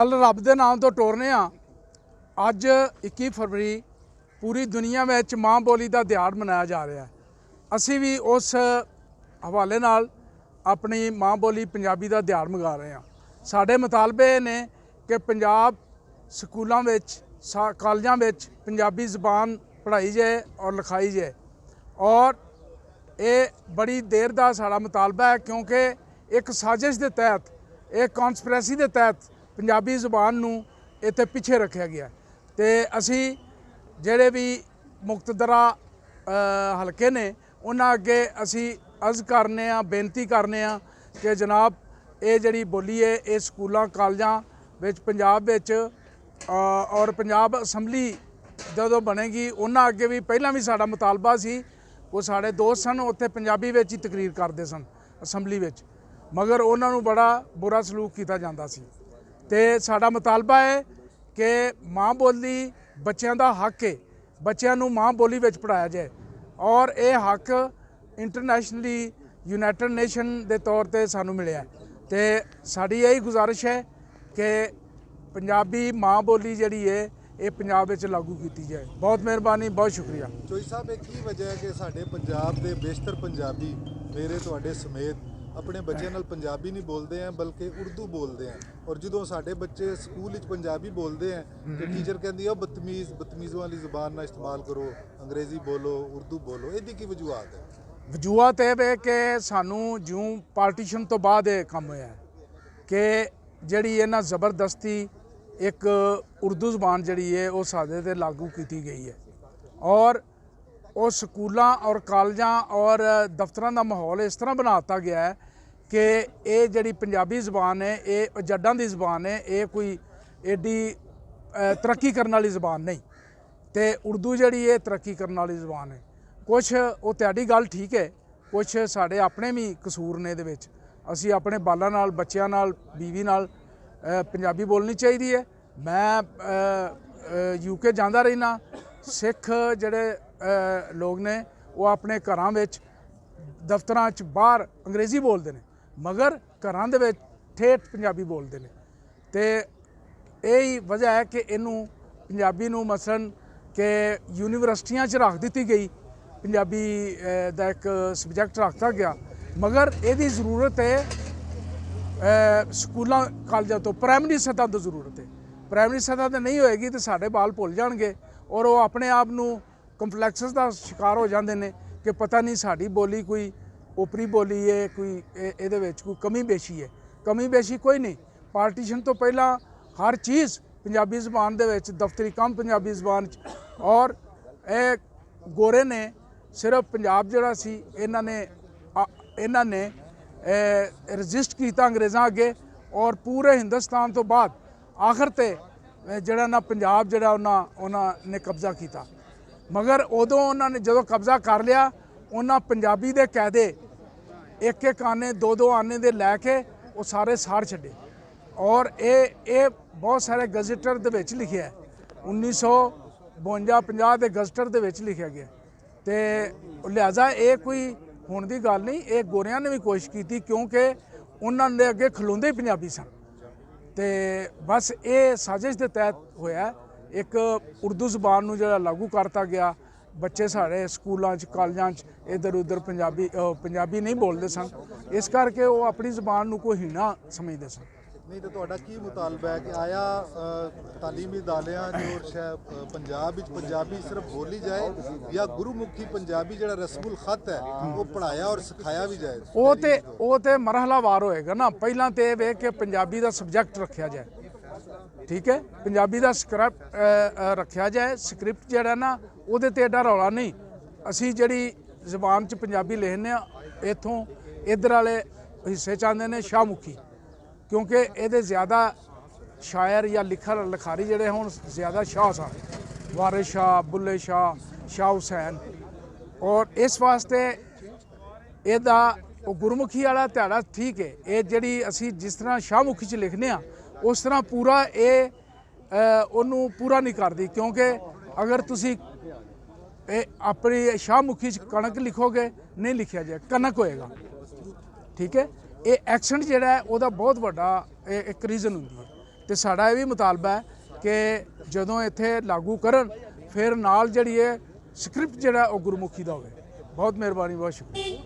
कल रब के नाम तो टोरने अज 21 फरवरी पूरी दुनिया में माँ बोली का दिहाड़ मनाया जा रहा है। असी भी उस हवाले नाल अपनी माँ बोली पंजाबी का दिहाड़ मना रहे हैं। साढ़े मुतालबे ने कि पंजाब स्कूलों में कॉलेजों में पंजाबी जबान पढ़ाई जाए और लिखाई जाए और ये बड़ी देर का साड़ा मुतालबा है, क्योंकि एक साजिश के तहत एक कॉन्सपरेसी के तहत पंजाबी जबान नूं इत्थे पिछे रखा गया। तो असी जेड़े भी मुक्तदरा हल्के ने उन्हां अगे असी अर्ज करने बेनती करने कि जनाब ये जिहड़ी बोली है ये स्कूलों कॉलेजों विच पंजाब विच और पंजाब असैम्बली जदों बनेगी उन्हां अगे भी पहलां भी साडा मुतालबा सी। वो साडे दोस्त सन उत्थे पंजाबी विच ही तकरीर करते सन असैम्बली विच, मगर उन्हां नूं बड़ा बुरा सलूक किया जाता सी। तो साडा मुतालबा है कि माँ बोली बच्चों का हक है, बच्चों नूं माँ बोली विच पढ़ाया जाए और ये हक इंटरनेशनली यूनाइटेड नेशन के तौर पर सानू मिलिया। तो साड़ी यही गुजारिश है कि पंजाबी माँ बोली जिहड़ी है ये पंजाब विच लागू की जाए। बहुत मेहरबानी, बहुत शुक्रिया। चोई साहब एक ही वजह है कि साडे पंजाब के बेशतर पंजाबी मेरे तुहाडे समेत अपने बच्चों नाल पंजाबी नहीं बोलते हैं बल्कि उर्दू बोलते हैं, और जो साडे बच्चे स्कूल पंजाबी बोलते हैं तो टीचर कहती है बदतमीज़ वाली ज़बान ना इस्तेमाल करो, अंग्रेज़ी बोलो, उर्दू बोलो। इहदी की वजूहत है? वजूहत यह है कि सानू ज्यों पार्टीशन तो बाद ये काम होया कि जिहड़ी इन्हां ज़बरदस्ती एक उर्दू ज़बान जिहड़ी है वो साडे ते लागू की गई है और वो स्कूलों और कॉलेजों और दफ्तरों का माहौल इस तरह बना दिता गया है कि ये जिहड़ी पंजाबी ज़बान है ये जड्डां दी ज़बान है, ये कोई एडी तरक्की करने वाली ज़बान नहीं। तो उर्दू जिहड़ी है तरक्की करने वाली ज़बान है। कुछ वो तुहाडी गल ठीक है, कुछ साडे अपने भी कसूर ने इहदे विच। असीं अपने बालां नाल, बच्चिआं नाल, बीवी नाल पंजाबी बोलनी चाहिए है। मैं यूके जांदा रहिना, सिख जिहड़े लोग ने वो अपने घरां विच दफ्तरां च बाहर अंग्रेज़ी बोलते हैं, मगर घरां दे विच ठेठ पंजाबी बोलते हैं। तो यही वजह है कि इनू पंजाबी नू मसलन कि यूनीवर्सिटियां च रख दी गई, पंजाबी दा एक सबजैक्ट रखता गया, मगर यदी जरूरत है स्कूलों कॉलेजों तो प्राइमरी सतह तो जरूरत है। प्राइमरी सतह तो नहीं होएगी तो साढ़े बाल भुल जाएंगे और वो अपने आप नू कंपलैक्सिस का शिकार हो जाते हैं कि पता नहीं साड़ी बोली कोई ओपरी बोली है, कोई ये कोई कमी बेशी है। कमी बेशी कोई नहीं। पार्टीशन तो पहला हर चीज़ पंजाबी ज़बान दे विच, दफ्तरी काम पंजाबी ज़बान और ये गोरे ने सिर्फ पंजाब जिहड़ा सी इन्हां ने रजिस्ट किया अंग्रेज़ों अगे और पूरे हिंदुस्तान तो बाद आखिर ते जिहड़ा ना पंजाब जिहड़ा उन्होंने कब्जा किया, मगर उदों उन्होंने जो कब्जा कर लिया उन्होंने पंजाबी दे कायदे एक एक आने दो आने दे लैके वो सारे साड़ छड्डे और ये बहुत सारे गजटर दे विच लिखिया है। 1952-50 के गजटर दे विच लिखा गया। तो लिहाजा ये कोई हुण दी गल नहीं, ये गोरियां ने भी कोशिश की क्योंकि उन्होंने अगे खलोंदे ही पंजाबी सन। तो बस ये साजिश के तहत होया एक उर्दू ज़बान नूं जिहड़ा लागू करता गया। बच्चे साढ़े स्कूलों कॉलेजों इधर उधर पंजाबी नहीं बोलते सन, इस करके वो अपनी ज़बान नूं कोई हीना समझते सन। नहीं तो तुहाडा की मुतालबा है कि आया तालीमी इदारियां जो पंजाब विच पंजाबी सिर्फ बोली जाए या गुरुमुखी पंजाबी जिहड़ा रस्मुल खत है वो पढ़ाया और सिखाया भी जाए? वो तो मरहलावार होएगा ना। पहला तो यह वे कि पंजाबी का सबजैक्ट रखा जाए, ठीक है, पंजाबी का स्क्रिप्ट रखा जाए। स्क्रिप्ट जिहड़ा ना उहदे ते एडा रौला नहीं। असी जिहड़ी ज़बान च पंजाबी लिखने इत्थों इधर वाले हिस्से च आंदे ने शाहमुखी, क्योंकि ये ज़्यादा शायर या लिखारी जिहड़े हुण ज़्यादा शाह सन, वारिस शाह, बुल्ले शाह, शाह हुसैन, और इस वास्ते इहदा गुरमुखी वाला ध्याड़ा ठीक है। ये जिहड़ी असी जिस तरह शाहमुखी च लिखने उस तरह पूरा ये उन्होंने पूरा नहीं करती, क्योंकि अगर तुसी अपनी शाहमुखी च कणक लिखोगे नहीं लिखा जाए, कनक होएगा, ठीक है। ये एक्सेंट जिहड़ा है उहदा बहुत वड्डा एक रीजन हुंदी है। ਤੇ ਸਾਡਾ ਇਹ ਵੀ ਮੁਤਾਲਬਾ ਹੈ ਕਿ ਜਦੋਂ ਇੱਥੇ ਲਾਗੂ ਕਰਨ ਫਿਰ ਨਾਲ ਜਿਹੜੀ ਹੈ ਸਕ੍ਰਿਪਟ ਜਿਹੜਾ ਉਹ ਗੁਰਮੁਖੀ ਦਾ ਹੋਵੇ। ਬਹੁਤ ਮਿਹਰਬਾਨੀ, ਬਹੁਤ ਸ਼ੁਕਰੀਆ।